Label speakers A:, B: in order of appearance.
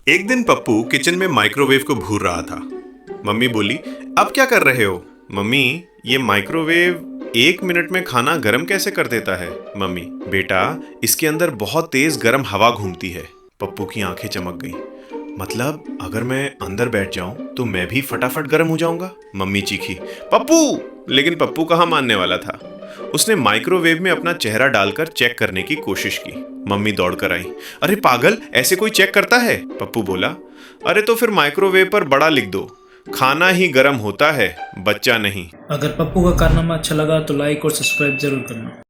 A: एक दिन पप्पू किचन में माइक्रोवेव को भून रहा था। मम्मी बोली, अब क्या कर रहे हो? मम्मी, ये माइक्रोवेव 1 मिनट में खाना गर्म कैसे कर देता है? मम्मी, बेटा, इसके अंदर बहुत तेज गर्म हवा घूमती है। पप्पू की आंखें चमक गईं। मतलब अगर मैं अंदर बैठ जाऊं तो मैं भी फटाफट गर्म हो जाऊंगा? मम्मी चीखी, पप्पू! लेकिन पप्पू कहाँ मानने वाला था। उसने माइक्रोवेव में अपना चेहरा डालकर चेक करने की कोशिश की। मम्मी दौड़ कर आई। अरे पागल, ऐसे कोई चेक करता है? पप्पू बोला। अरे तो फिर माइक्रोवेव पर बड़ा लिख दो, खाना ही गर्म होता है, बच्चा नहीं।
B: अगर पप्पू का कारनामा अच्छा लगा तो लाइक और सब्सक्राइब जरूर करना।